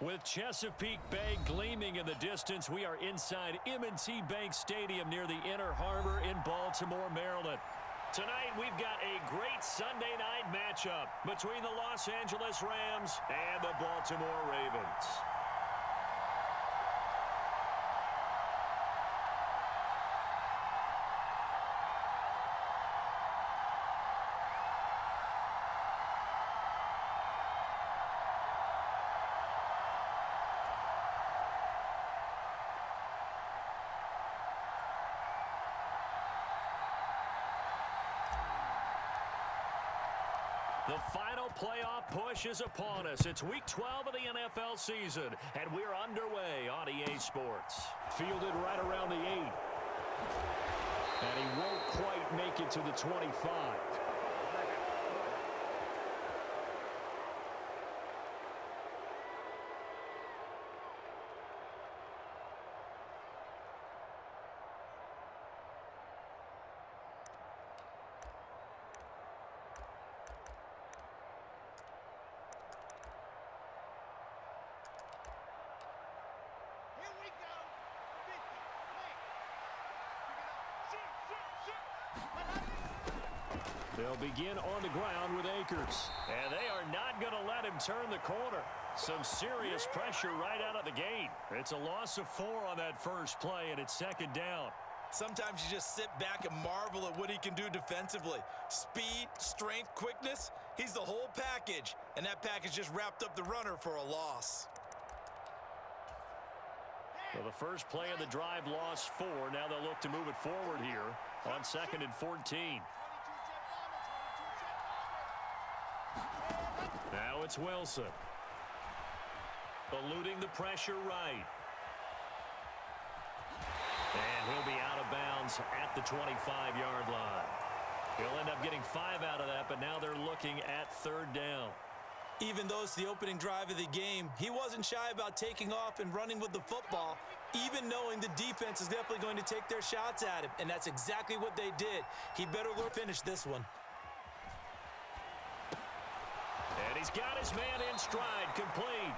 With Chesapeake Bay gleaming in the distance, we are inside M&T Bank Stadium near the Inner Harbor in Baltimore, Maryland. Tonight, we've got a great Sunday night matchup between the Los Angeles Rams and the Baltimore Ravens. The final playoff push is upon us. It's Week 12 of the NFL season, and we're underway on EA Sports. Fielded right around the 8. And he won't quite make it to the 25. They'll begin on the ground with Akers. And they are not going to let him turn the corner. Some serious pressure right out of the gate. It's a loss of 4 on that first play, and it's second down. Sometimes you just sit back and marvel at what he can do defensively. Speed, strength, quickness, he's the whole package. And that package just wrapped up the runner for a loss. Well, the first play of the drive lost 4. Now they'll look to move it forward here on 2nd and 14. Now it's Wilson. Eluding the pressure right. And he'll be out of bounds at the 25-yard line. He'll end up getting 5 out of that, but now they're looking at 3rd down. Even though it's the opening drive of the game, he wasn't shy about taking off and running with the football, even knowing the defense is definitely going to take their shots at him, and that's exactly what they did. He better finish this one. And he's got his man in stride, complete.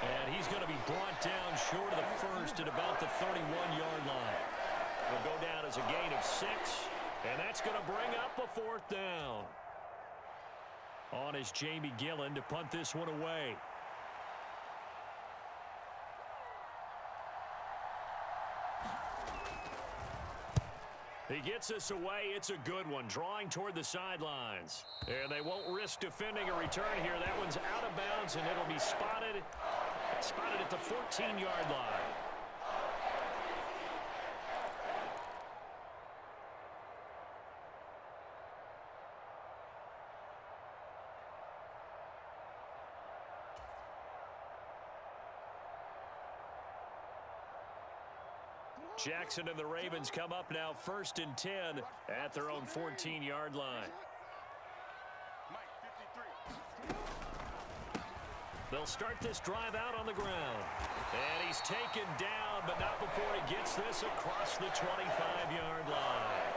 And he's going to be brought down short of the first at about the 31-yard line. Will go down as a gain of 6, and that's going to bring up a 4th down. On is Jamie Gillen to punt this one away. He gets us away. It's a good one, drawing toward the sidelines. And they won't risk defending a return here. That one's out of bounds, and it'll be spotted at the 14-yard line. Jackson and the Ravens come up now 1st and 10 at their own 14-yard line. They'll start this drive out on the ground. And he's taken down, but not before he gets this across the 25-yard line.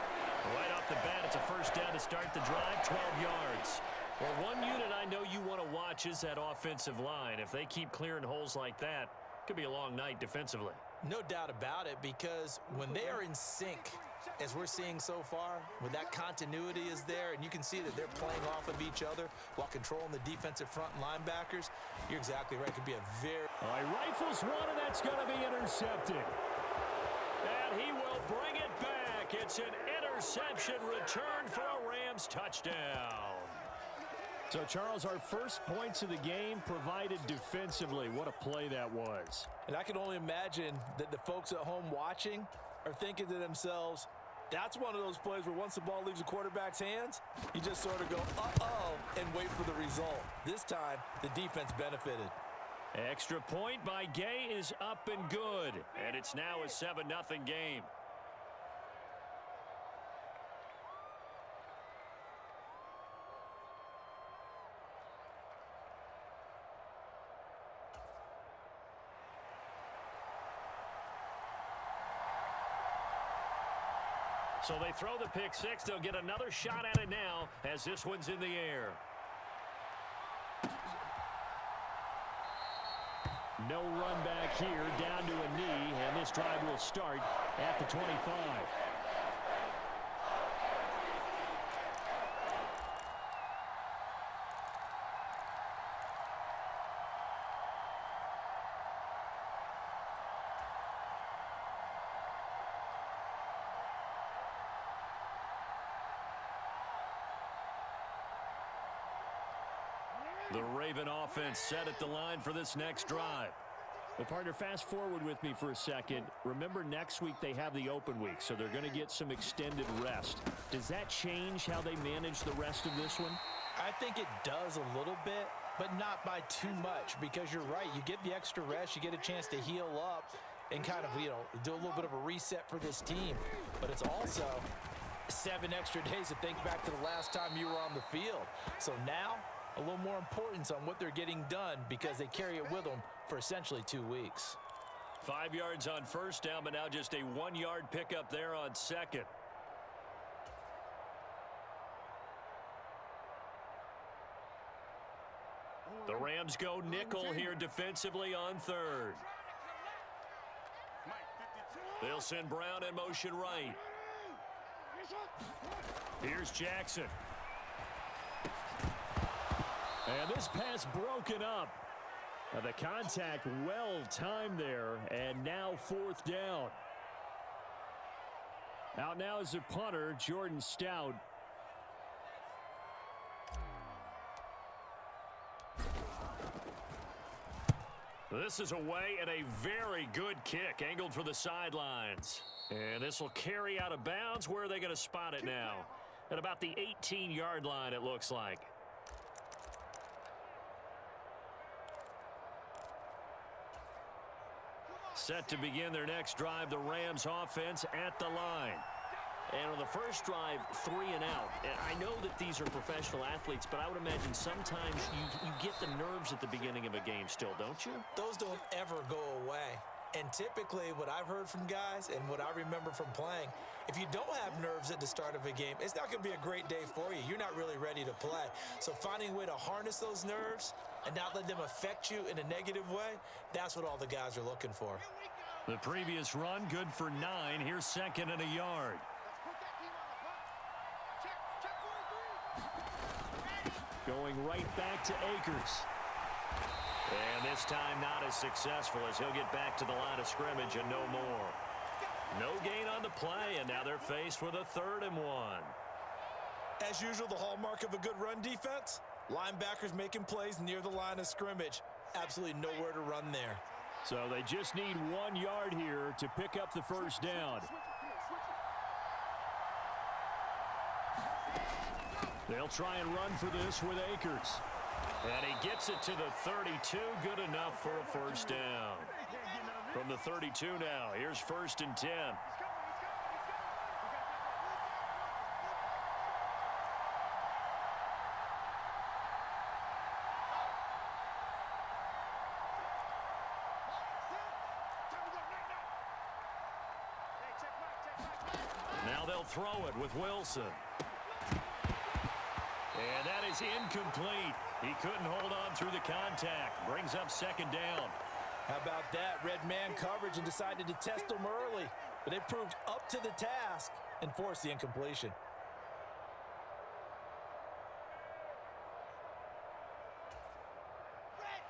Right off the bat, it's a 1st down to start the drive, 12 yards. Well, one unit I know you want to watch is that offensive line. If they keep clearing holes like that, it could be a long night defensively. No doubt about it, because when they are in sync, as we're seeing so far, when that continuity is there and you can see that they're playing off of each other while controlling the defensive front linebackers, you're exactly right. It could be a very... All right, rifles one, and that's going to be intercepted. And he will bring it back. It's an interception return for a Rams touchdown. So, Charles, our first points of the game provided defensively. What a play that was. And I can only imagine that the folks at home watching are thinking to themselves, that's one of those plays where once the ball leaves the quarterback's hands, you just sort of go, uh-oh, and wait for the result. This time, the defense benefited. Extra point by Gay is up and good. And it's now a 7-0 game. So they throw the pick 6. They'll get another shot at it now as this one's in the air. No run back here, down to a knee, and this drive will start at the 25. The Raven offense set at the line for this next drive. Well, partner, fast forward with me for a second. Remember, next week they have the open week, so they're going to get some extended rest. Does that change how they manage the rest of this one? I think it does a little bit, but not by too much, because you're right. You get the extra rest. You get a chance to heal up and kind of, do a little bit of a reset for this team. But it's also 7 extra days to think back to the last time you were on the field. So now, a little more importance on what they're getting done because they carry it with them for essentially 2 weeks. 5 yards on first down, but now just a 1-yard pickup there on second. The Rams go nickel here defensively on third. They'll send Brown in motion right. Here's Jackson. And this pass broken up. The contact well timed there, and now 4th down. Out now is the punter, Jordan Stout. This is away and a very good kick, angled for the sidelines. And this will carry out of bounds. Where are they going to spot it now? At about the 18-yard line, it looks like. Set to begin their next drive, the Rams offense at the line. And on the first drive, 3 and out. And I know that these are professional athletes, but I would imagine sometimes you get the nerves at the beginning of a game still, don't you? Those don't ever go away. And typically what I've heard from guys and what I remember from playing, if you don't have nerves at the start of a game, it's not going to be a great day for you. You're not really ready to play. So finding a way to harness those nerves and not let them affect you in a negative way, that's what all the guys are looking for. The previous run, good for 9. Here's 2nd and a yard. Going right back to Akers. And this time not as successful as he'll get back to the line of scrimmage and no more. No gain on the play, and now they're faced with a 3rd and 1. As usual, the hallmark of a good run defense, linebackers making plays near the line of scrimmage. Absolutely nowhere to run there. So they just need 1 yard here to pick up the first down. They'll try and run for this with Akers. And he gets it to the 32. Good enough for a first down. From the 32 now, here's 1st and 10. Now they'll throw it with Wilson. And that is incomplete. He couldn't hold on through the contact. Brings up 2nd down. How about that? Red man coverage and decided to test them early. But they proved up to the task and forced the incompletion.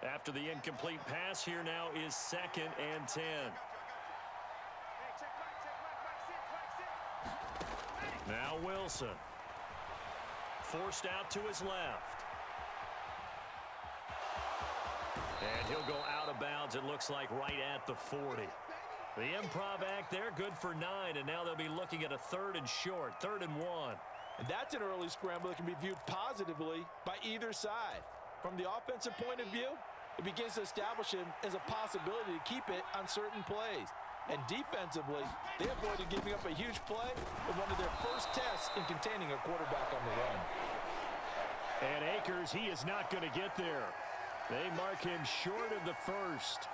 After the incomplete pass, here now is 2nd and 10. Now Wilson. Forced out to his left. And he'll go out of bounds, it looks like, right at the 40. The improv act there, good for 9, and now they'll be looking at a 3rd and short, 3rd and 1. And that's an early scramble that can be viewed positively by either side. From the offensive point of view, it begins to establish him as a possibility to keep it on certain plays. And defensively, they avoided giving up a huge play with one of their first tests in containing a quarterback on the run. And Akers, he is not going to get there. They mark him short of the first.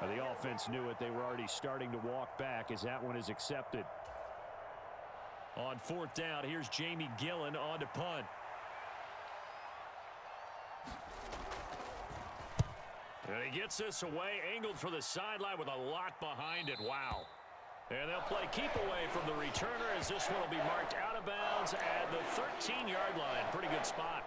The offense knew it. They were already starting to walk back as that one is accepted. On fourth down, here's Jamie Gillen on to punt. And he gets this away, angled for the sideline with a lot behind it. Wow. And they'll play keep away from the returner as this one will be marked out of bounds at the 13-yard line. Pretty good spot.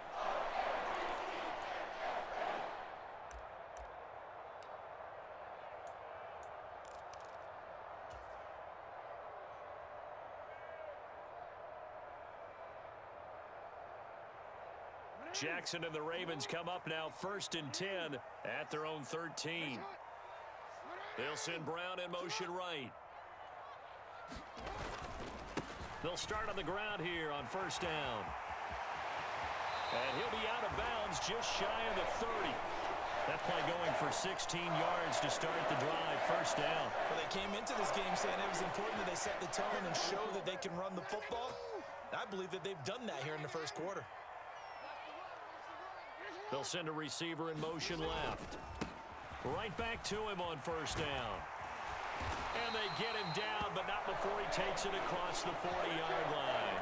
Jackson and the Ravens come up now 1st and 10 at their own 13. They'll send Brown in motion right. They'll start on the ground here on 1st down. And he'll be out of bounds just shy of the 30. That play going for 16 yards to start the drive. 1st down. Well, they came into this game saying it was important that they set the tone and show that they can run the football. And I believe that they've done that here in the 1st quarter. They'll send a receiver in motion left. Right back to him on 1st down. And they get him down, but not before he takes it across the 40-yard line.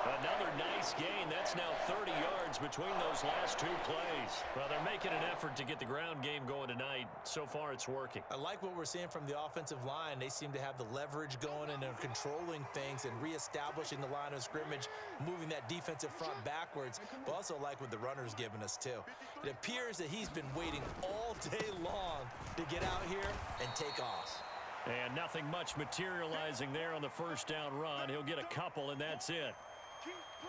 Another nice gain. That's now 30 yards between those last two plays. Well, they're making an effort to get the ground game going tonight. So far, it's working. I like what we're seeing from the offensive line. They seem to have the leverage going, and they're controlling things and reestablishing the line of scrimmage, moving that defensive front backwards, but also like what the runner's giving us, too. It appears that he's been waiting all day long to get out here and take off. And nothing much materializing there on the 1st down run. He'll get a couple, and that's it.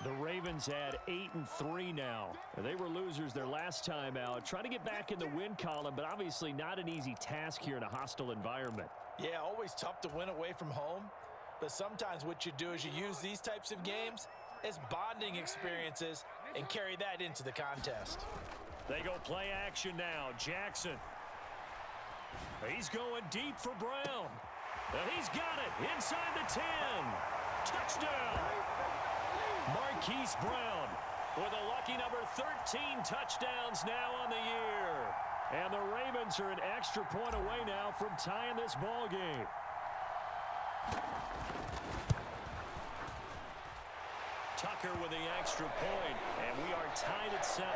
The Ravens had 8-3 now. They were losers their last time out. Trying to get back in the win column, but obviously not an easy task here in a hostile environment. Yeah, always tough to win away from home. But sometimes what you do is you use these types of games as bonding experiences and carry that into the contest. They go play action now. Jackson. He's going deep for Brown. And he's got it inside the 10. Touchdown. Marquise Brown with a lucky number 13 touchdowns now on the year. And the Ravens are an extra point away now from tying this ball game. Tucker with the extra point, and we are tied at 7.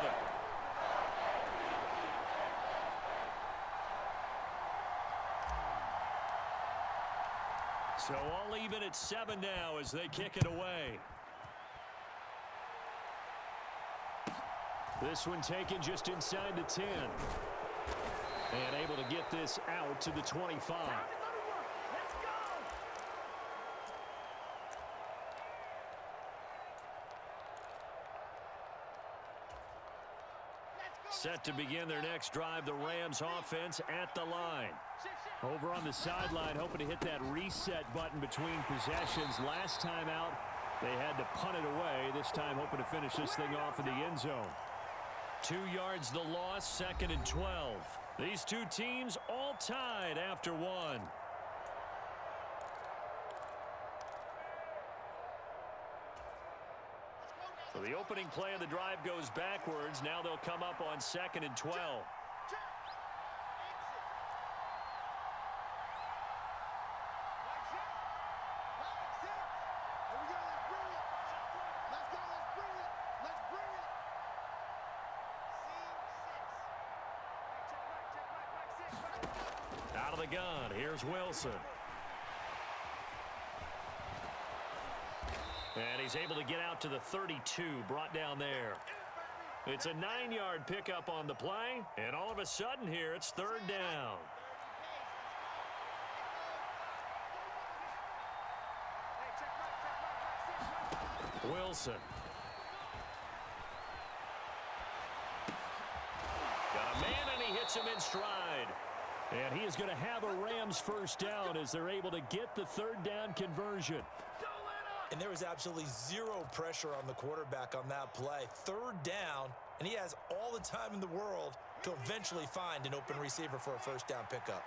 So all even at 7 now as they kick it away. This one taken just inside the 10. And able to get this out to the 25. Set to begin their next drive, the Rams offense at the line. Over on the sideline, hoping to hit that reset button between possessions. Last time out, they had to punt it away. This time, hoping to finish this thing off in the end zone. 2 yards the loss, 2nd and 12. These two teams all tied after 1. So the opening play of the drive goes backwards. Now they'll come up on 2nd and 12. Out of the gun, here's Wilson. And he's able to get out to the 32, brought down there. It's a 9-yard pickup on the play, and all of a sudden here, it's 3rd down. Wilson. Got a man, and he hits him in stride. And he is going to have a Rams 1st down as they're able to get the 3rd down conversion. And there was absolutely zero pressure on the quarterback on that play. 3rd down, and he has all the time in the world to eventually find an open receiver for a 1st down pickup.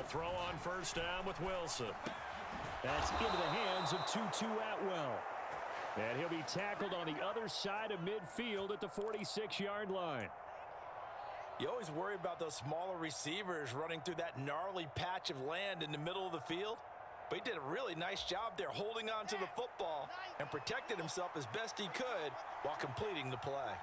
throw on first down with Wilson. That's into the hands of Tutu Atwell. And he'll be tackled on the other side of midfield at the 46-yard line. You always worry about those smaller receivers running through that gnarly patch of land in the middle of the field. But he did a really nice job there holding on to the football and protected himself as best he could while completing the play.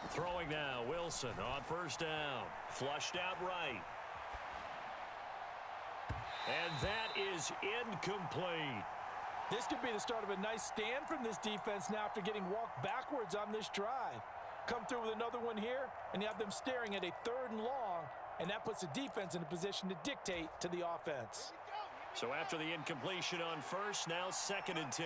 Throwing now, Wilson on first down. Flushed out right. And that is incomplete. This could be the start of a nice stand from this defense now after getting walked backwards on this drive. Come through with another one here, and you have them staring at a 3rd and long, and that puts the defense in a position to dictate to the offense. So after the incompletion on first, now 2nd and 10.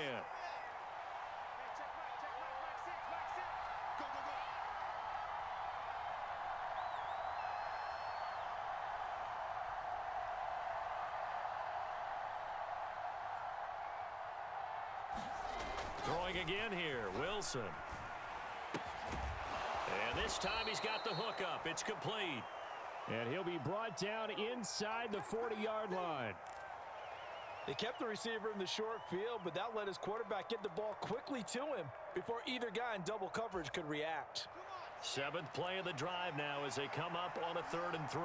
Throwing again here, Wilson. And this time he's got the hook up. It's complete. And he'll be brought down inside the 40-yard line. They kept the receiver in the short field, but that let his quarterback get the ball quickly to him before either guy in double coverage could react. 7th play of the drive now as they come up on a 3rd and 3.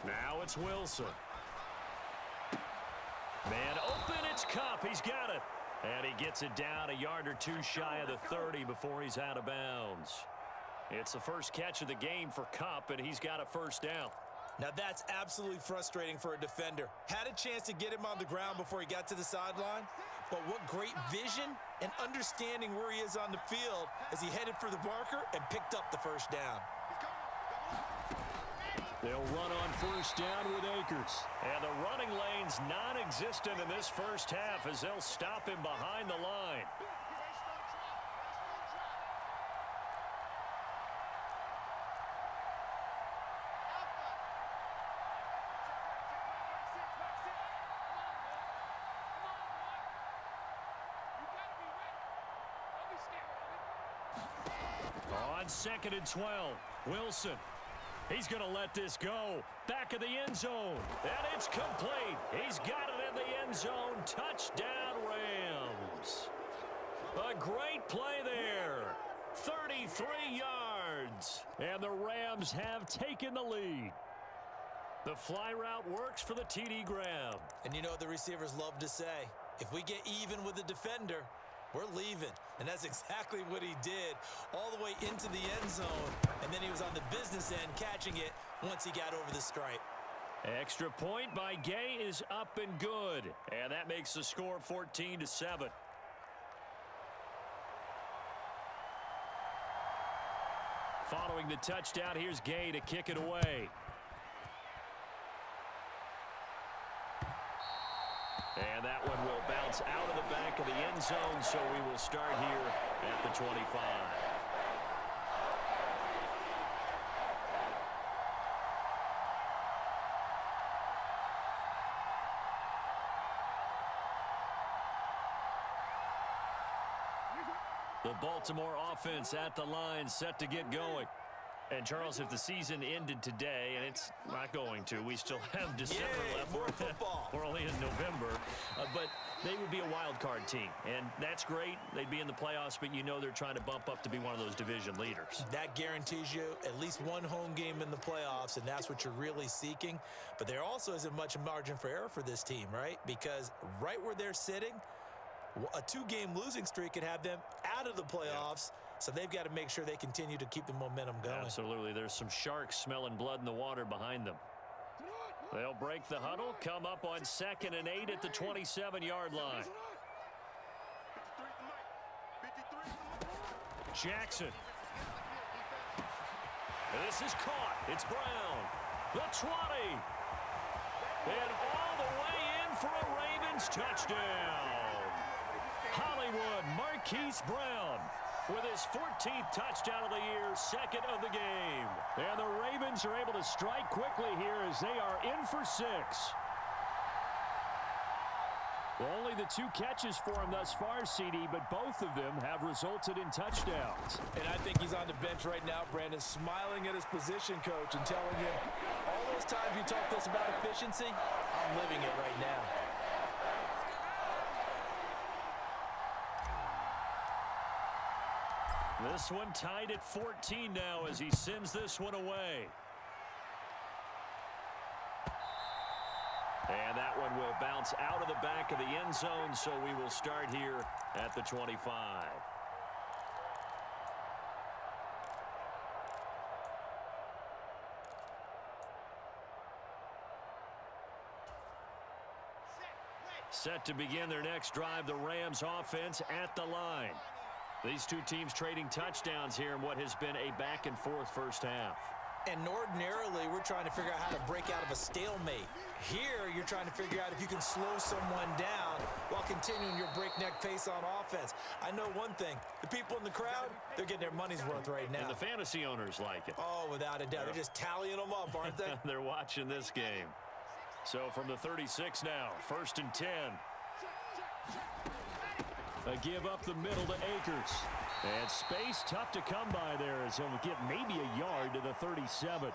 Now it's Wilson. Man open, it's Kupp. He's got it. And he gets it down a yard or two shy of the 30 before he's out of bounds. It's the first catch of the game for Kupp, and he's got a first down. Now that's absolutely frustrating for a defender. Had a chance to get him on the ground before he got to the sideline, but what great vision and understanding where he is on the field as he headed for the marker and picked up the first down. They'll run on first down with Akers. And the running lane's non-existent in this first half as they'll stop him behind the line. On 2nd and 12, Wilson. He's going to let this go. Back of the end zone. And it's complete. He's got it in the end zone. Touchdown, Rams. A great play there. 33 yards. And the Rams have taken the lead. The fly route works for the TD grab. And you know what the receivers love to say? If we get even with the defender, we're leaving. And that's exactly what he did all the way into the end zone. And then he was on the business end catching it once he got over the stripe. Extra point by Gay is up and good. And that makes the score 14-7. Following the touchdown, here's Gay to kick it away. And that one will bounce out of the back of the end zone, so we will start here at the 25. The Baltimore offense at the line, set to get going. And, Charles, if the season ended today, and it's not going to, we still have December left. More football. We're only in November. But they would be a wild card team, and that's great. They'd be in the playoffs, but you know they're trying to bump up to be one of those division leaders. That guarantees you at least one home game in the playoffs, and that's what you're really seeking. But there also isn't much margin for error for this team, right? Because right where they're sitting, a 2-game losing streak could have them out of the playoffs. Yeah. So they've got to make sure they continue to keep the momentum going. Absolutely. There's some sharks smelling blood in the water behind them. They'll break the huddle, come up on 2nd and 8 at the 27-yard line. Jackson. This is caught. It's Brown. The 20. And all the way in for a Ravens touchdown. Hollywood Marquise Brown with his 14th touchdown of the year, second of the game. And the Ravens are able to strike quickly here as they are in for 6. Only the 2 catches for him thus far, CD, but both of them have resulted in touchdowns. And I think he's on the bench right now, Brandon, smiling at his position coach and telling him, all those times you talked to us about efficiency, I'm living it right now. This one tied at 14 now as he sends this one away. And that one will bounce out of the back of the end zone, so we will start here at the 25. Set to begin their next drive, the Rams offense at the line. These two teams trading touchdowns here in what has been a back-and-forth first half. And ordinarily, we're trying to figure out how to break out of a stalemate. Here, you're trying to figure out if you can slow someone down while continuing your breakneck pace on offense. I know one thing. The people in the crowd, they're getting their money's worth right now. And the fantasy owners like it. Oh, without a doubt. They're just tallying them up, aren't they? They're watching this game. So from the 36 now, 1st and 10. A give up the middle to Akers. And space tough to come by there as he'll get maybe a yard to the 37.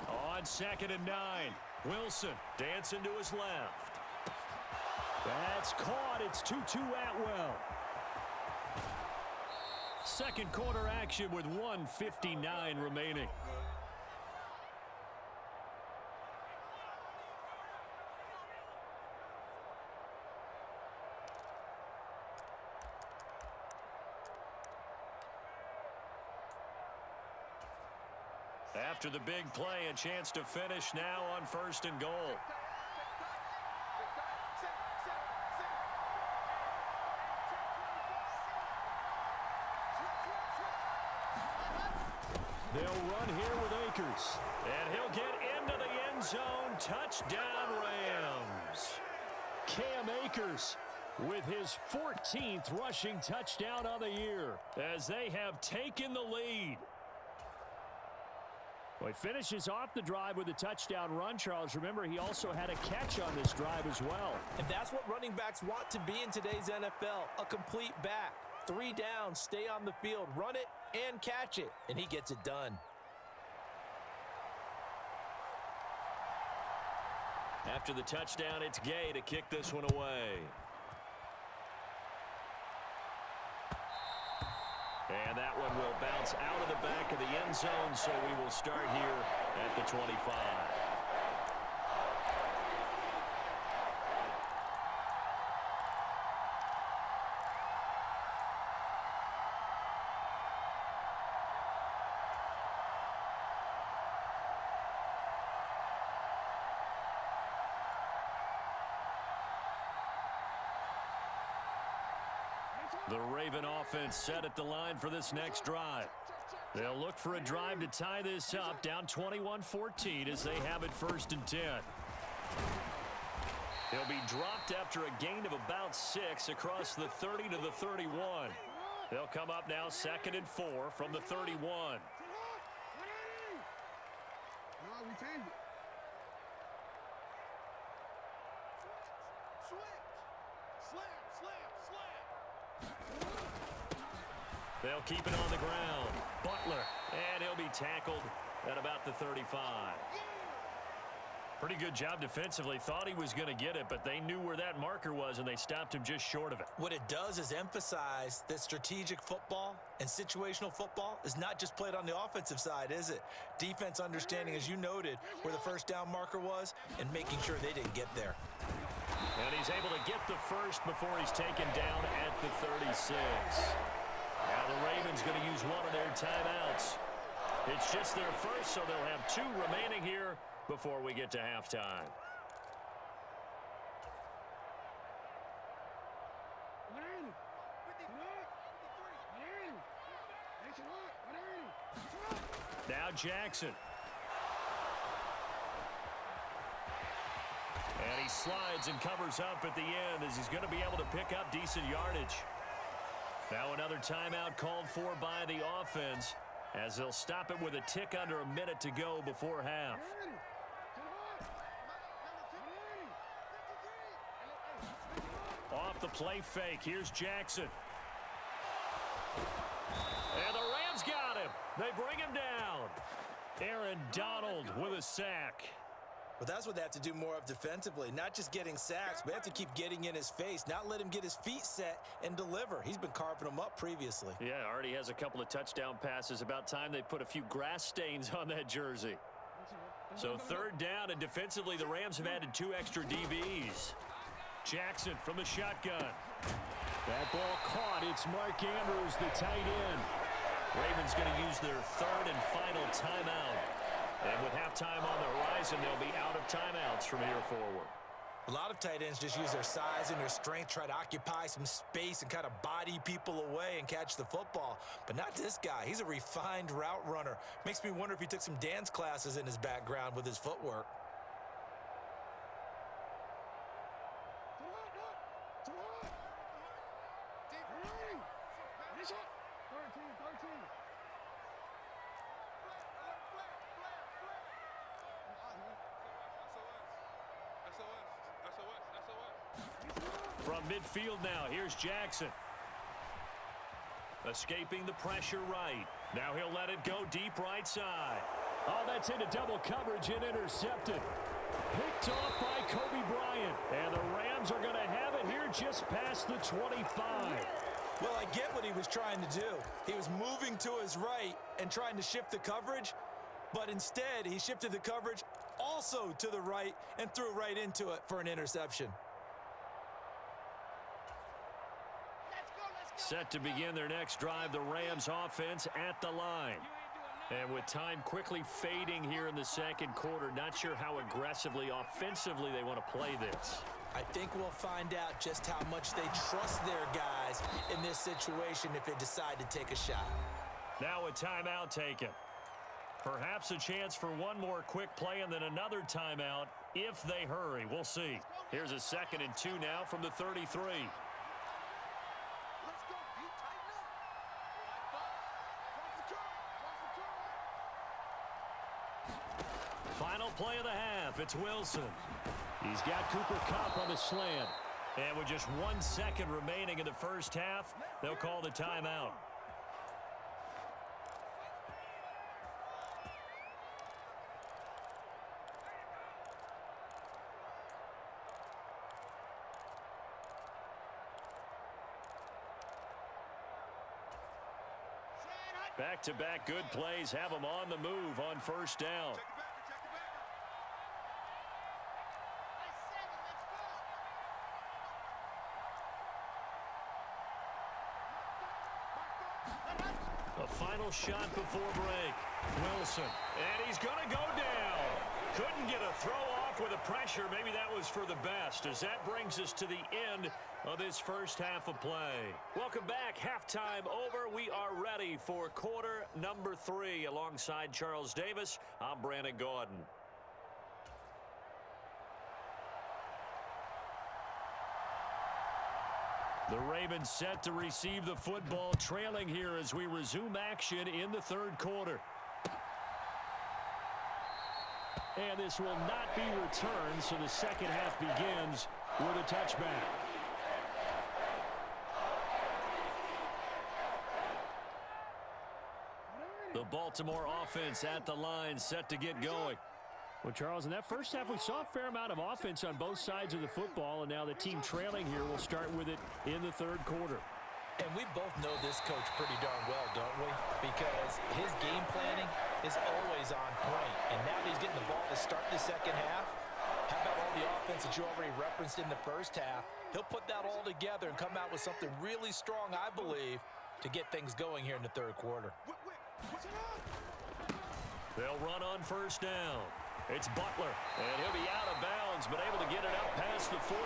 On 2nd and 9, Wilson dancing to his left. That's caught. It's 2-2 Atwell. Second quarter action with 1:59 remaining. After the big play, a chance to finish now on 1st and goal. They'll run here with Akers. And he'll get into the end zone. Touchdown, Rams. Cam Akers with his 14th rushing touchdown of the year as they have taken the lead. Well, he finishes off the drive with a touchdown run, Charles. Remember, he also had a catch on this drive as well. And that's what running backs want to be in today's NFL, a complete back. 3 down, stay on the field, run it, and catch it, and he gets it done. After the touchdown, it's Gay to kick this one away. And that one will bounce out of the back of the end zone, so we will start here at the 25. The Raven offense set at the line for this next drive. They'll look for a drive to tie this up, down 21-14 as they have it 1st and 10. He'll be dropped after a gain of about 6 across the 30 to the 31. They'll come up now 2nd and 4 from the 31. They'll keep it on the ground. Butler, and he'll be tackled at about the 35. Pretty good job defensively. Thought he was going to get it, but they knew where that marker was, and they stopped him just short of it. What it does is emphasize that strategic football and situational football is not just played on the offensive side, is it? Defense understanding, as you noted, where the first down marker was and making sure they didn't get there. And he's able to get the first before he's taken down at the 36. Now the Ravens going to use one of their timeouts. It's just their first, so they'll have 2 remaining here before we get to halftime. Now Jackson. And he slides and covers up at the end as he's going to be able to pick up decent yardage. Now another timeout called for by the offense as they'll stop it with a tick under a minute to go before half. Off the play fake, here's Jackson. And the Rams got him. They bring him down. Aaron Donald with a sack. But that's what they have to do more of defensively, not just getting sacks, but they have to keep getting in his face, not let him get his feet set and deliver. He's been carving them up previously. Yeah, already has a couple of touchdown passes. About time they put a few grass stains on that jersey. So third down, and defensively the Rams have added 2 extra DBs. Jackson from the shotgun. That ball caught. It's Mark Andrews, the tight end. Ravens going to use their third and final timeout. And with halftime on the horizon, they'll be out of timeouts from here forward. A lot of tight ends just use their size and their strength, try to occupy some space and kind of body people away and catch the football. But not this guy. He's a refined route runner. Makes me wonder if he took some dance classes in his background with his footwork. From midfield now, here's Jackson. Escaping the pressure right. Now he'll let it go deep right side. Oh, that's into double coverage and intercepted. Picked off by Kobe Bryant. And the Rams are going to have it here just past the 25. Well, I get what he was trying to do. He was moving to his right and trying to shift the coverage, but instead he shifted the coverage also to the right and threw right into it for an interception. Set to begin their next drive, the Rams offense at the line. And with time quickly fading here in the second quarter, not sure how aggressively, offensively they want to play this. I think we'll find out just how much they trust their guys in this situation if they decide to take a shot. Now a timeout taken. Perhaps a chance for one more quick play and then another timeout if they hurry. We'll see. Here's a 2nd and 2 now from the 33. Final play of the half. It's Wilson. He's got Cooper Kupp on the slant. And with just 1 second remaining in the first half, they'll call the timeout. Back-to-back good plays have them on the move on first down. A final shot before break. Wilson. And he's going to go down. Couldn't get a throw off with the pressure. Maybe that was for the best, as that brings us to the end of this first half of play. Welcome back. Halftime over. We are ready for quarter number 3. Alongside Charles Davis, I'm Brandon Gordon. The Ravens set to receive the football, trailing here as we resume action in the third quarter. And this will not be returned, so the second half begins with a touchback. The Baltimore offense at the line, set to get going. Well, Charles, in that first half, we saw a fair amount of offense on both sides of the football, and now the team trailing here will start with it in the third quarter. And we both know this coach pretty darn well, don't we? Because his game planning is always on point. And now that he's getting the ball to start the second half, how about all the offense that you already referenced in the first half? He'll put that all together and come out with something really strong, I believe, to get things going here in the third quarter. They'll run on first down. It's Butler, and he'll be out of bounds, but able to get it up past the 45.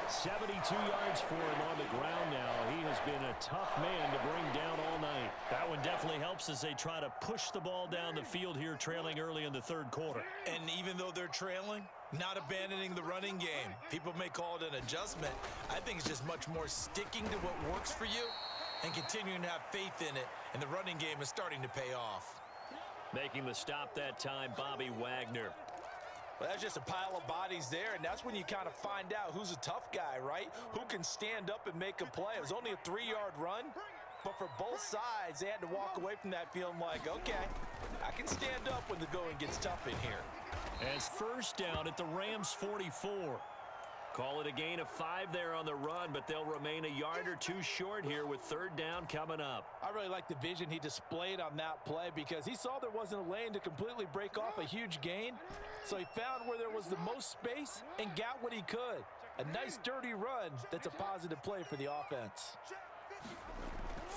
72 yards for him on the ground now. He has been a tough man to bring down all night. That one definitely helps as they try to push the ball down the field here, trailing early in the third quarter. And even though they're trailing, not abandoning the running game. People may call it an adjustment. I think it's just much more sticking to what works for you and continuing to have faith in it. And the running game is starting to pay off. Making the stop that time, Bobby Wagner. Well, that's just a pile of bodies there, and that's when you kind of find out who's a tough guy, right? Who can stand up and make a play. It was only a 3-yard run, but for both sides, they had to walk away from that feeling like, okay, I can stand up when the going gets tough in here. As first down at the Rams 44. Call it a gain of 5 there on the run, but they'll remain a yard or two short here with third down coming up. I really like the vision he displayed on that play because he saw there wasn't a lane to completely break off a huge gain. So he found where there was the most space and got what he could. A nice dirty run that's a positive play for the offense.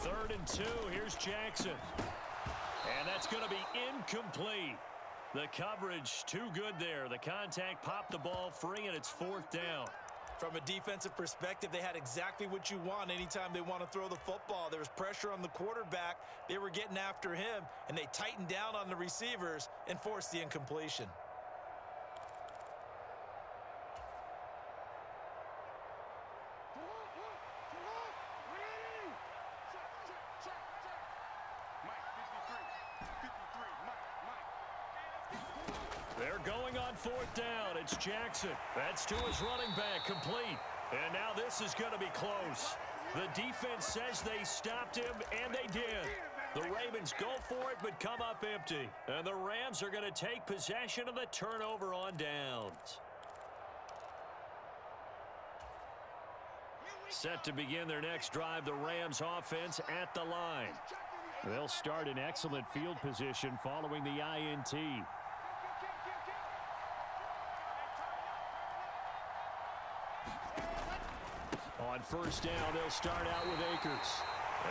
3rd and 2. Here's Jackson. And that's going to be incomplete. The coverage too good there. The contact popped the ball free, and it's 4th down. From a defensive perspective, they had exactly what you want anytime they want to throw the football. There was pressure on the quarterback. They were getting after him, and they tightened down on the receivers and forced the incompletion. They're going on 4th down. It's Jackson. That's to his running back, complete. And now this is going to be close. The defense says they stopped him, and they did. The Ravens go for it, but come up empty. And the Rams are going to take possession of the turnover on downs. Set to begin their next drive, the Rams offense at the line. They'll start in excellent field position following the INT. On first down, they'll start out with Akers.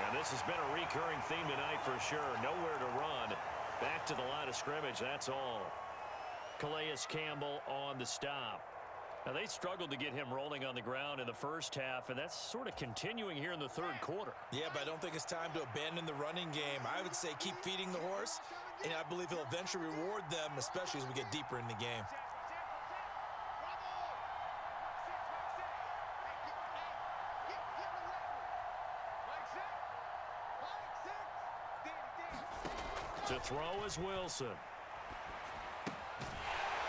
And this has been a recurring theme tonight for sure. Nowhere to run. Back to the line of scrimmage, that's all. Calais Campbell on the stop. Now, they struggled to get him rolling on the ground in the first half, and that's sort of continuing here in the third quarter. Yeah, but I don't think it's time to abandon the running game. I would say keep feeding the horse, and I believe he'll eventually reward them, especially as we get deeper in the game. To throw is Wilson.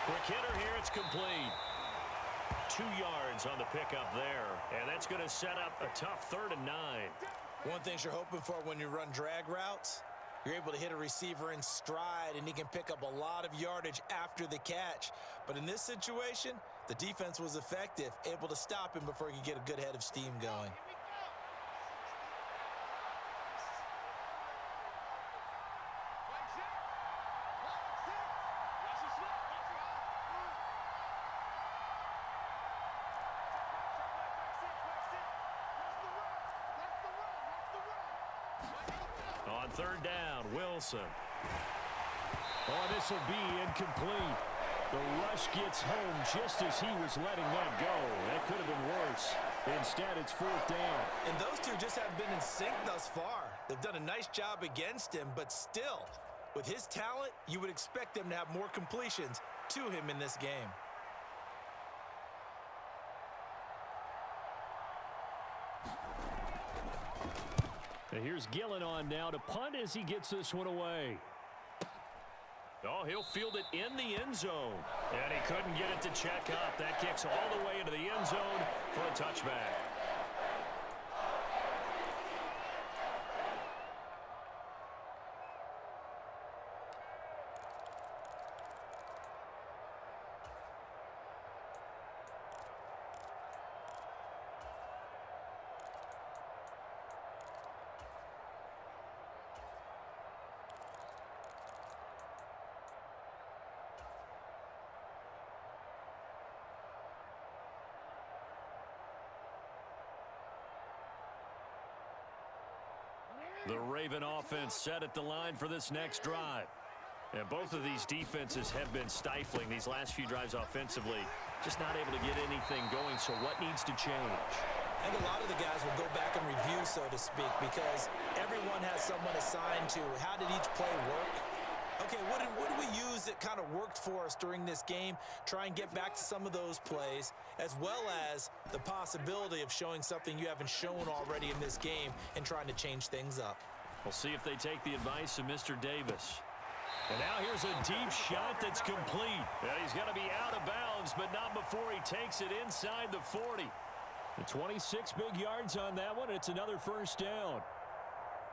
Quick hitter here, it's complete. 2 yards on the pickup there, and that's going to set up a tough 3rd and 9. One thing you're hoping for when you run drag routes, you're able to hit a receiver in stride, and he can pick up a lot of yardage after the catch. But in this situation, the defense was effective, able to stop him before he could get a good head of steam going. On 3rd down, Wilson. Oh, this will be incomplete. The rush gets home just as he was letting that go. That could have been worse. Instead, it's 4th down. And those two just haven't been in sync thus far. They've done a nice job against him, but still, with his talent, you would expect them to have more completions to him in this game. And here's Gillen on now to punt as he gets this one away. Oh, he'll field it in the end zone. And he couldn't get it to check up. That kicks all the way into the end zone for a touchback. The Raven offense set at the line for this next drive. And both of these defenses have been stifling these last few drives offensively. Just not able to get anything going, so what needs to change? I think a lot of the guys will go back and review, so to speak, because everyone has someone assigned to how did each play work. Okay, what did we use that kind of worked for us during this game? Try and get back to some of those plays, as well as the possibility of showing something you haven't shown already in this game and trying to change things up. We'll see if they take the advice of Mr. Davis. And now here's a deep shot that's complete. And he's going to be out of bounds, but not before he takes it inside the 40. The 26 big yards on that one. It's another first down.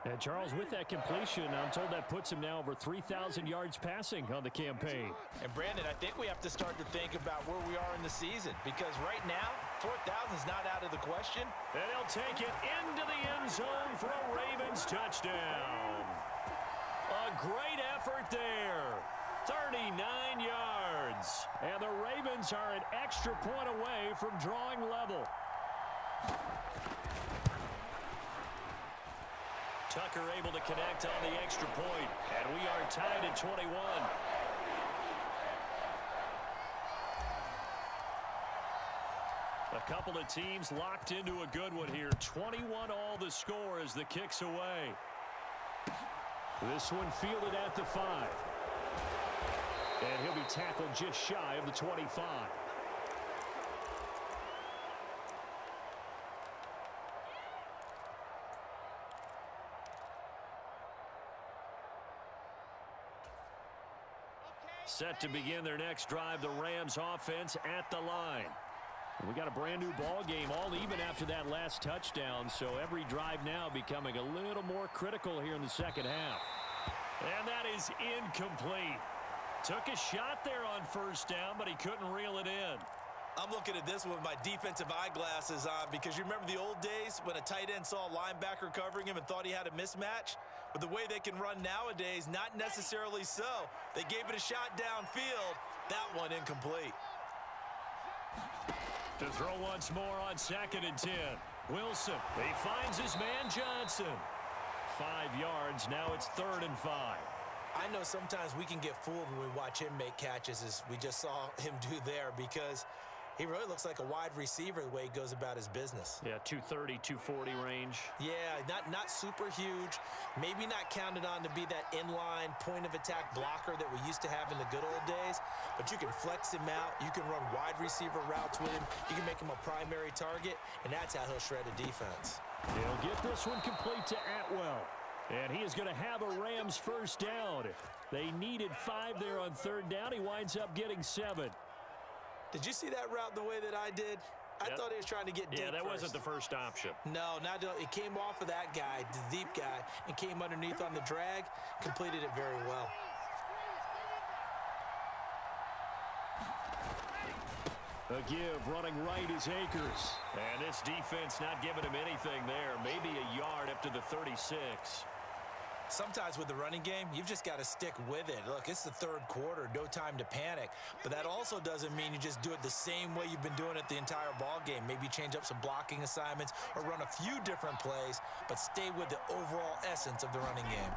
And Charles, with that completion, I'm told that puts him now over 3,000 yards passing on the campaign. And Brandon, I think we have to start to think about where we are in the season, because right now, 4,000 is not out of the question. And he'll take it into the end zone for a Ravens touchdown. A great effort there. 39 yards. And the Ravens are an extra point away from drawing level. Tucker able to connect on the extra point, and we are tied at 21. A couple of teams locked into a good one here. 21 all the score as the kick's away. This one fielded at the 5. And he'll be tackled just shy of the 25. Set to begin their next drive, the Rams offense at the line. We got a brand new ball game, all even after that last touchdown, so every drive now becoming a little more critical here in the second half. And that is incomplete. Took a shot there on first down, but he couldn't reel it in. I'm looking at this with my defensive eyeglasses on, because you remember the old days when a tight end saw a linebacker covering him and thought he had a mismatch? But the way they can run nowadays, not necessarily so. They gave it a shot downfield. That one incomplete. To throw once more on 2nd and 10. Wilson, he finds his man Johnson. 5 yards, now it's 3rd and 5. I know sometimes we can get fooled when we watch him make catches, as we just saw him do there, because he really looks like a wide receiver the way he goes about his business. Yeah, 230, 240 range. Yeah, not super huge. Maybe not counted on to be that inline point-of-attack blocker that we used to have in the good old days, but you can flex him out. You can run wide receiver routes with him. You can make him a primary target, and that's how he'll shred a defense. He'll get this one complete to Atwell. And he is going to have a Rams first down. They needed 5 there on 3rd down. He winds up getting 7. Did you see that route the way that I did? I thought he was trying to get deep. Yeah, that first. wasn't the first option. No, it came off of that guy, the deep guy, and came underneath on the drag, completed it very well. A give running right is Akers. And this defense not giving him anything there. Maybe a yard up to the 36. Sometimes with the running game, you've just got to stick with it. Look, it's the 3rd quarter, no time to panic. But that also doesn't mean you just do it the same way you've been doing it the entire ball game. Maybe change up some blocking assignments or run a few different plays, but stay with the overall essence of the running game.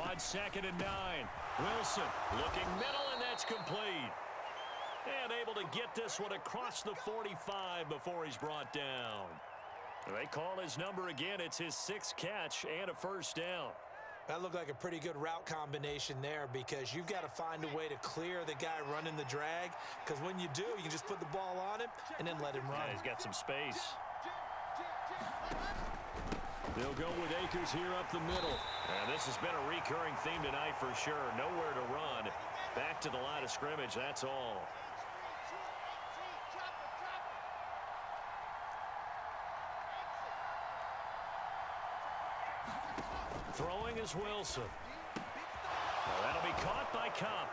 On 2nd and 9, Wilson looking middle, and that's complete. And able to get this one across the 45 before he's brought down. They call his number again. It's his 6th catch and a first down. That looked like a pretty good route combination there, because you've got to find a way to clear the guy running the drag, because when you do, you can just put the ball on him and then let him run. Yeah, he's got some space. They'll go with Akers here up the middle. And this has been a recurring theme tonight for sure. Nowhere to run. Back to the line of scrimmage, that's all. Throwing is Wilson. Well, that'll be caught by Cup.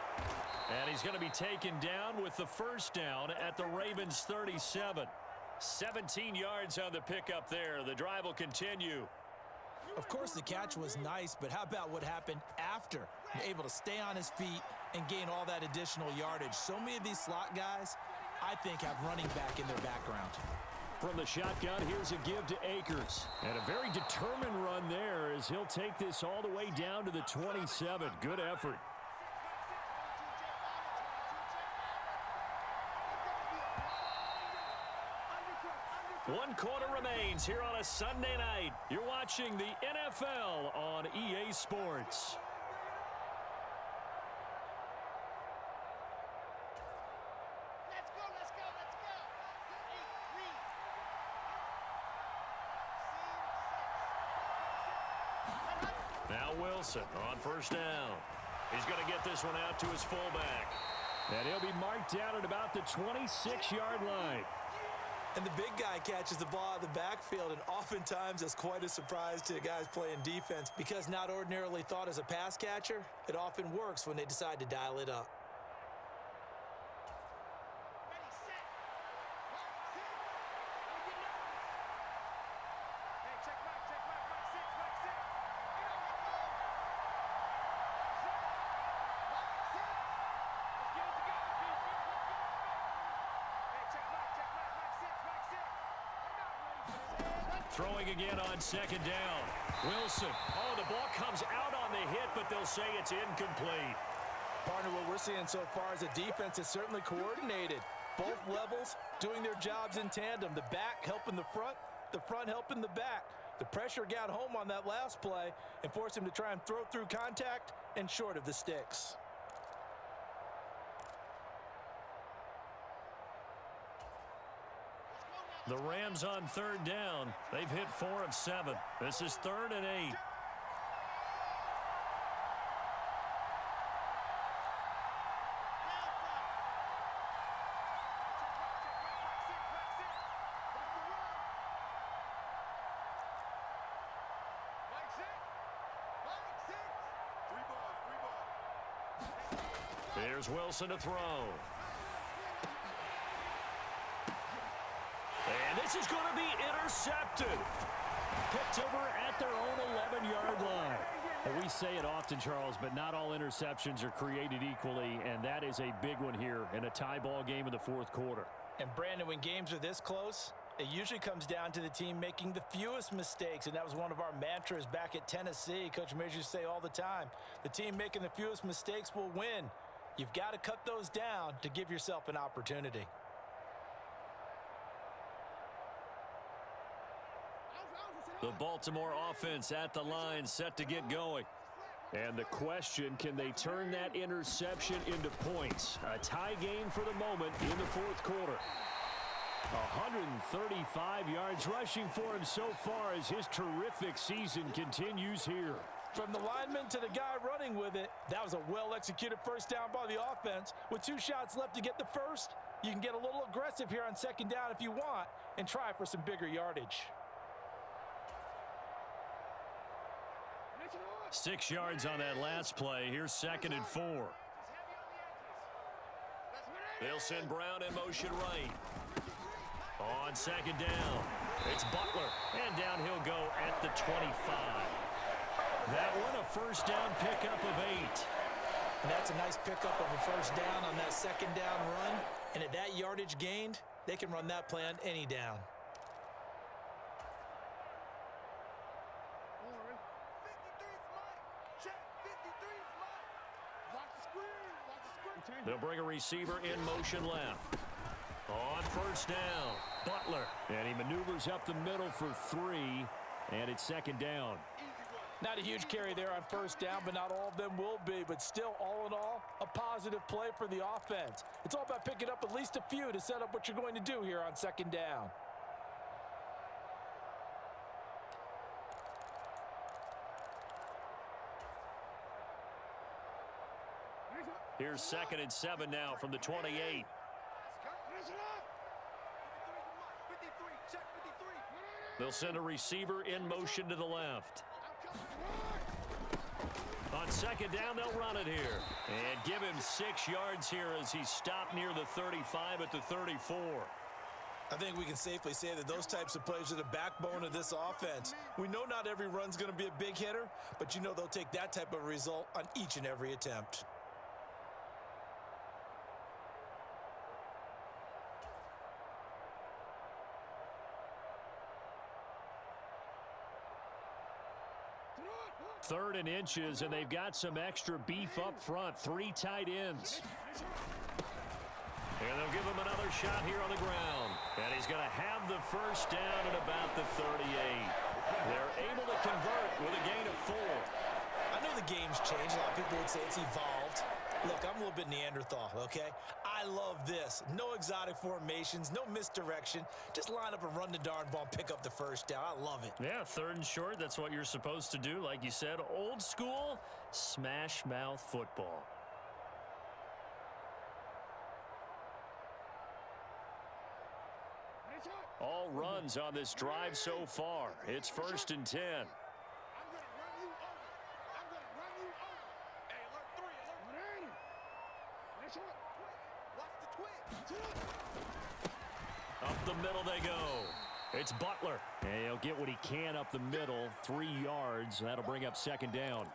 And he's going to be taken down with the first down at the Ravens 37. 17 yards on the pickup there. The drive will continue. Of course, the catch was nice, but how about what happened after? Able to stay on his feet and gain all that additional yardage. So many of these slot guys, I think, have running back in their background. From the shotgun, here's a give to Akers. And a very determined run there as he'll take this all the way down to the 27. Good effort. 1 quarter remains here on a Sunday night. You're watching the NFL on EA Sports. Now Wilson on first down. He's going to get this one out to his fullback. And he'll be marked down at about the 26-yard line. And the big guy catches the ball out of the backfield, and oftentimes that's quite a surprise to the guys playing defense because not ordinarily thought as a pass catcher, it often works when they decide to dial it up. Throwing again on second down. Wilson. Oh, the ball comes out on the hit, but they'll say it's incomplete. Partner, what we're seeing so far is a defense that's certainly coordinated. Both levels doing their jobs in tandem. The back helping the front helping the back. The pressure got home on that last play and forced him to try and throw through contact and short of the sticks. The Rams on third down. They've hit 4 of 7. This is 3rd and 8. Here's Wilson to throw. And this is going to be intercepted. Picked over at their own 11-yard line. And we say it often, Charles, but not all interceptions are created equally, and that is a big one here in a tie ball game in the 4th quarter. And Brandon, when games are this close, it usually comes down to the team making the fewest mistakes, and that was one of our mantras back at Tennessee. Coach Mears used to say all the time, the team making the fewest mistakes will win. You've got to cut those down to give yourself an opportunity. The Baltimore offense at the line, set to get going. And the question, can they turn that interception into points? A tie game for the moment in the 4th quarter. 135 yards rushing for him so far as his terrific season continues here. From the lineman to the guy running with it, that was a well-executed first down by the offense. With 2 shots left to get the first, you can get a little aggressive here on second down if you want and try for some bigger yardage. 6 yards on that last play. Here's 2nd and 4. They'll send Brown in motion right. On second down, it's Butler. And down he'll go at the 25. That one, a first down pickup of 8. And that's a nice pickup of a first down on that second down run. And at that yardage gained, they can run that play on any down. They'll bring a receiver in motion left. On first down, Butler. And he maneuvers up the middle for 3, and it's 2nd down. Not a huge carry there on first down, but not all of them will be. But still, all in all, a positive play for the offense. It's all about picking up at least a few to set up what you're going to do here on second down. Here's 2nd and 7 now from the 28. They'll send a receiver in motion to the left. On second down, they'll run it here. And give him 6 yards here as he's stopped near the 35 at the 34. I think we can safely say that those types of plays are the backbone of this offense. We know not every run's going to be a big hitter, but you know they'll take that type of result on each and every attempt. Third and inches, and they've got some extra beef up front. 3 tight ends. And they'll give him another shot here on the ground. And he's going to have the first down at about the 38. They're able to convert with a gain of 4. I know the game's changed. A lot of people would say it's evolved. Look, I'm a little bit Neanderthal, okay? I love this. No exotic formations, no misdirection. Just line up and run the darn ball and pick up the first down. I love it. Yeah, 3rd and short. That's what you're supposed to do. Like you said, old school, smash mouth football. All runs on this drive so far. It's 1st and 10. Up the middle they go. It's Butler. And he'll get what he can up the middle. 3 yards. That'll bring up 2nd down.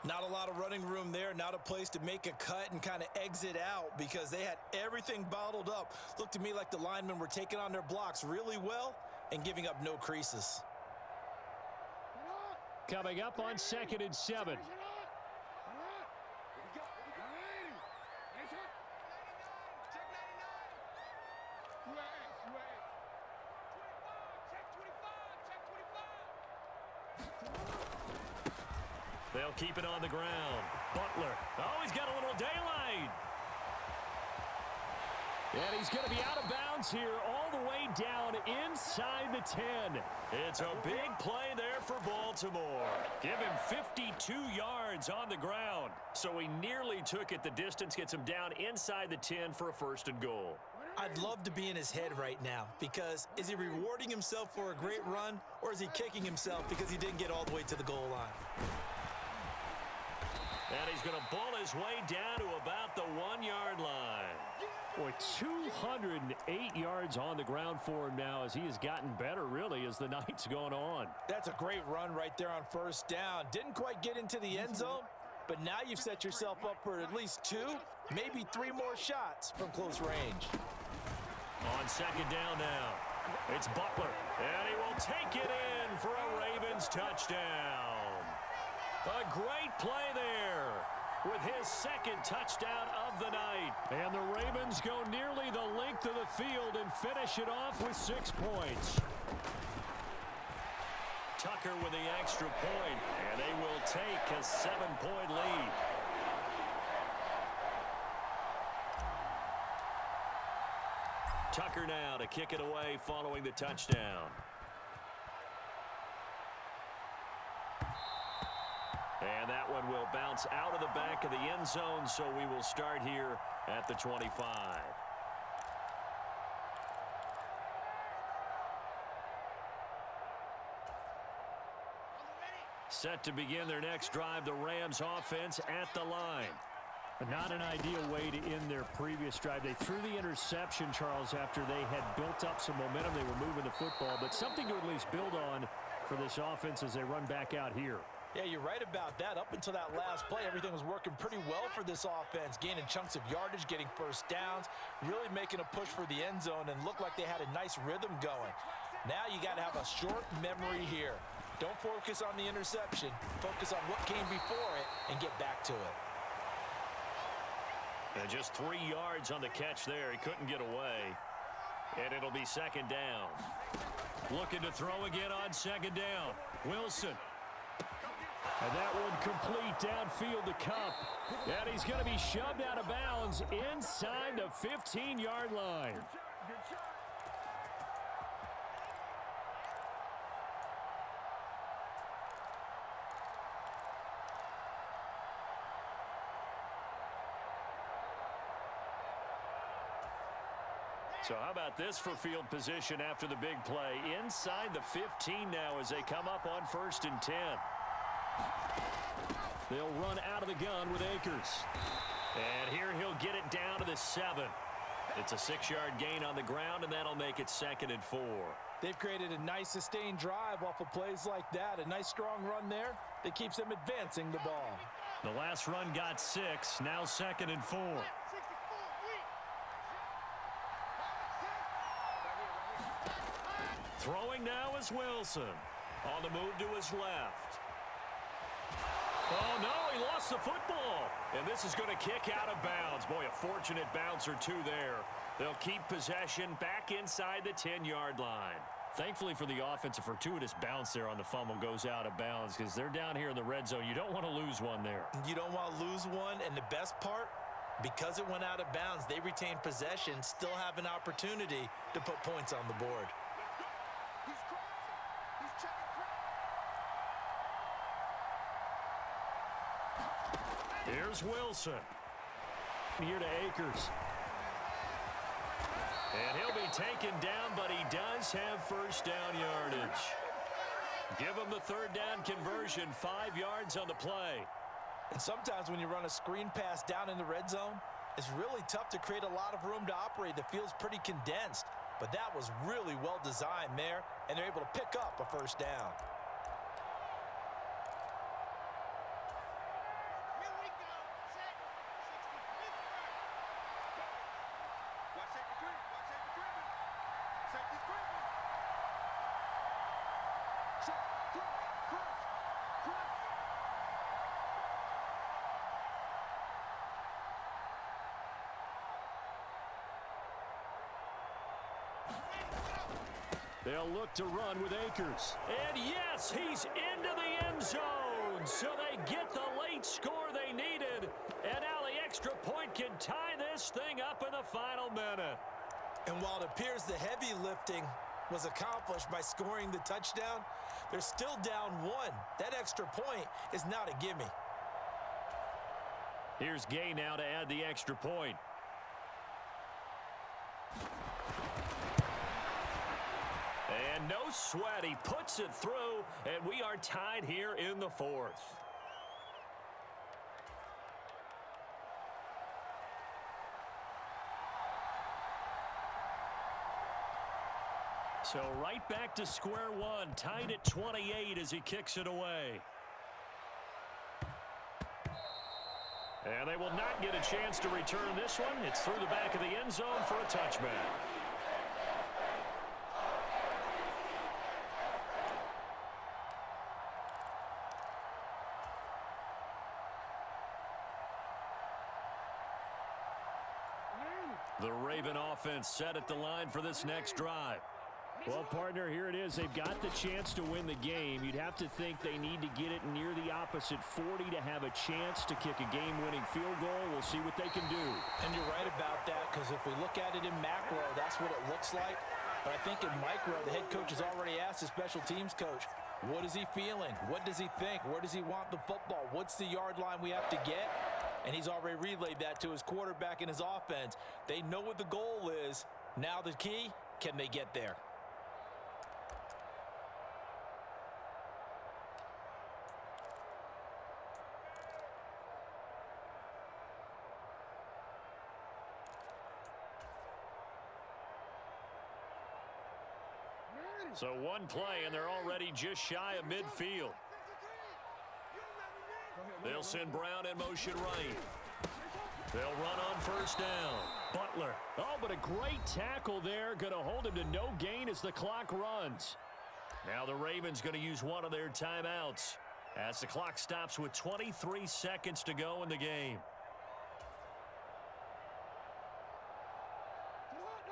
Not a lot of running room there. Not a place to make a cut and kind of exit out because they had everything bottled up. Looked to me like the linemen were taking on their blocks really well and giving up no creases. Coming up on 2nd and 7. They'll keep it on the ground. Butler. Oh, he's got a little daylight. And he's going to be out of bounds here all the way down inside the 10. It's a big play there for Baltimore. Give him 52 yards on the ground. So he nearly took it the distance, gets him down inside the 10 for a 1st and goal. I'd love to be in his head right now because is he rewarding himself for a great run or is he kicking himself because he didn't get all the way to the goal line? And he's going to bull his way down to about the 1-yard line. Boy, 208 yards on the ground for him now as he has gotten better, really, as the night's going on. That's a great run right there on 1st down. Didn't quite get into the end zone, but now you've set yourself up for at least 2, maybe 3 more shots from close range. On 2nd down now, it's Butler, and he will take it in for a Ravens touchdown. A great play there with his 2nd touchdown of the night. And the Ravens go nearly the length of the field and finish it off with 6 points. Tucker with the extra point, and they will take a 7-point lead. Tucker now to kick it away following the touchdown. And that one will bounce out of the back of the end zone, so we will start here at the 25. Set to begin their next drive, the Rams offense at the line. Not an ideal way to end their previous drive. They threw the interception, Charles, after they had built up some momentum. They were moving the football, but something to at least build on for this offense as they run back out here. Yeah, you're right about that. Up until that last play, everything was working pretty well for this offense, gaining chunks of yardage, getting 1st downs, really making a push for the end zone, and looked like they had a nice rhythm going. Now you got to have a short memory here. Don't focus on the interception. Focus on what came before it and get back to it. And just 3 yards on the catch there. He couldn't get away. And it'll be 2nd down. Looking to throw again on 2nd down. Wilson. And that one complete downfield to Cup. And he's going to be shoved out of bounds inside the 15-yard line. So how about this for field position after the big play? Inside the 15 now as they come up on 1st and 10. They'll run out of the gun with Akers. And here he'll get it down to the 7. It's a 6-yard gain on the ground, and that'll make it 2nd and 4. They've created a nice sustained drive off of plays like that. A nice strong run there that keeps them advancing the ball. The last run got 6. Now 2nd and 4. Throwing now is Wilson. On the move to his left. Oh, no, he lost the football. And this is going to kick out of bounds. Boy, a fortunate bounce or two there. They'll keep possession back inside the 10-yard line. Thankfully for the offense, a fortuitous bounce there on the fumble goes out of bounds because they're down here in the red zone. You don't want to lose one there. You don't want to lose one, and the best part, because it went out of bounds, they retain possession, still have an opportunity to put points on the board. Here's Wilson. Here to Akers. And he'll be taken down, but he does have first down yardage. Give him the third down conversion, 5 yards on the play. And sometimes when you run a screen pass down in the red zone, it's really tough to create a lot of room to operate. The field's pretty condensed, but that was really well designed there, and they're able to pick up a first down. They'll look to run with Akers. And yes, he's into the end zone. So they get the late score they needed. And now the extra point can tie this thing up in the final minute. And while it appears the heavy lifting was accomplished by scoring the touchdown, they're still down 1. That extra point is not a gimme. Here's Gay now to add the extra point. And no sweat, he puts it through, and we are tied here in the 4th. So right back to square one, tied at 28 as he kicks it away. And they will not get a chance to return this one. It's through the back of the end zone for a touchback. The Raven offense set at the line for this next drive. Well, partner, here it is. They've got the chance to win the game. You'd have to think they need to get it near the opposite 40 to have a chance to kick a game-winning field goal. We'll see what they can do. And you're right about that, because if we look at it in macro, that's what it looks like. But I think in micro, the head coach has already asked the special teams coach, what is he feeling? What does he think? Where does he want the football? What's the yard line we have to get? And he's already relayed that to his quarterback and his offense. They know what the goal is. Now the key, can they get there? So one play, and they're already just shy of midfield. They'll send Brown in motion right. They'll run on first down. Butler. Oh, but a great tackle there. Going to hold him to no gain as the clock runs. Now the Ravens going to use one of their timeouts as the clock stops with 23 seconds to go in the game.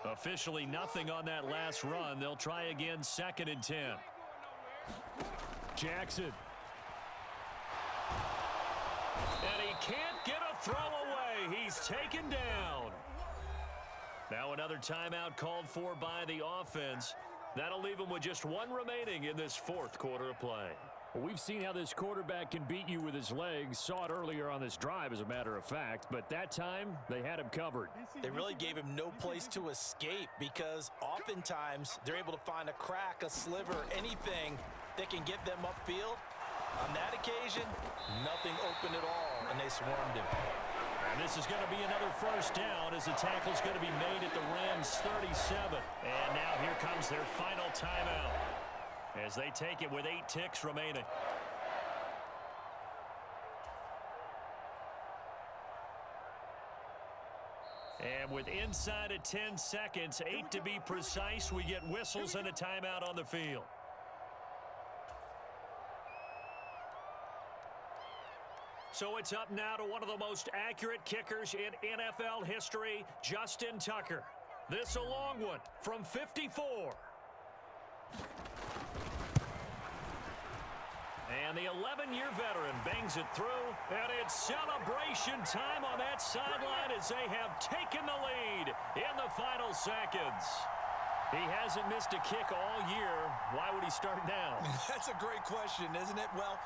Officially nothing on that last run. They'll try again, 2nd and 10. Jackson. And he can't get a throw away. He's taken down. Now another timeout called for by the offense. That'll leave them with just one remaining in this 4th quarter of play. Well, we've seen how this quarterback can beat you with his legs. Saw it earlier on this drive, as a matter of fact. But that time, they had him covered. They really gave him no place to escape, because oftentimes they're able to find a crack, a sliver, anything that can get them upfield. On that occasion, nothing open at all, and they swarmed him. And this is going to be another first down as the tackle's going to be made at the Rams 37. And now here comes their final timeout as they take it with 8 ticks remaining. And with inside of 10 seconds, 8 to be precise, we get whistles and a timeout on the field. So it's up now to one of the most accurate kickers in NFL history, Justin Tucker. This a long one from 54. And the 11-year veteran bangs it through, and it's celebration time on that sideline as they have taken the lead in the final seconds. He hasn't missed a kick all year. Why would he start now? That's a great question, isn't it? Well,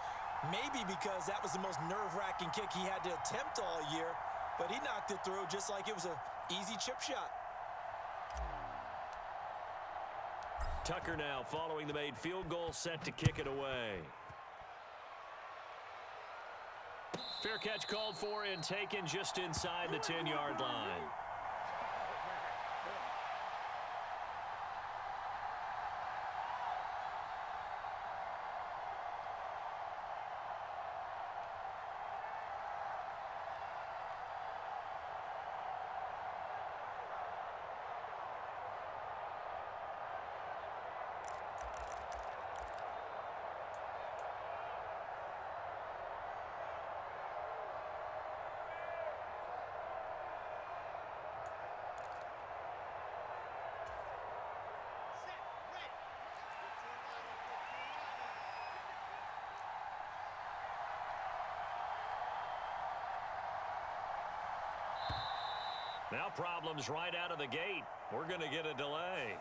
maybe because that was the most nerve-wracking kick he had to attempt all year, but he knocked it through just like it was an easy chip shot. Tucker now following the made field goal, set to kick it away. Fair catch called for and taken just inside the 10-yard line. Now problems right out of the gate. We're going to get a delay.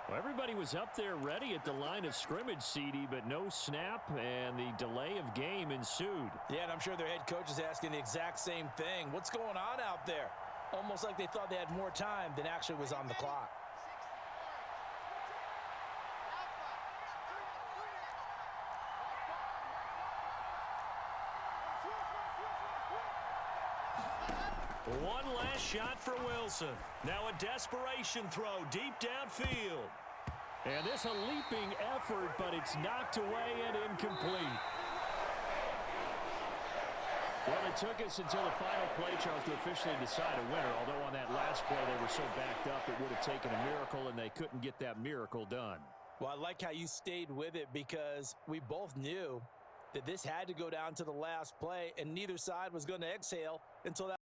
Well, everybody was up there ready at the line of scrimmage, CD, but no snap, and the delay of game ensued. Yeah, and I'm sure their head coach is asking the exact same thing. What's going on out there? Almost like they thought they had more time than actually was on the clock. One last shot for Wilson. Now a desperation throw deep downfield. And this a leaping effort, but it's knocked away and incomplete. Well, it took us until the final play, Charles, to officially decide a winner. Although on that last play they were so backed up, it would have taken a miracle, and they couldn't get that miracle done. Well, I like how you stayed with it because we both knew that this had to go down to the last play, and neither side was going to exhale until that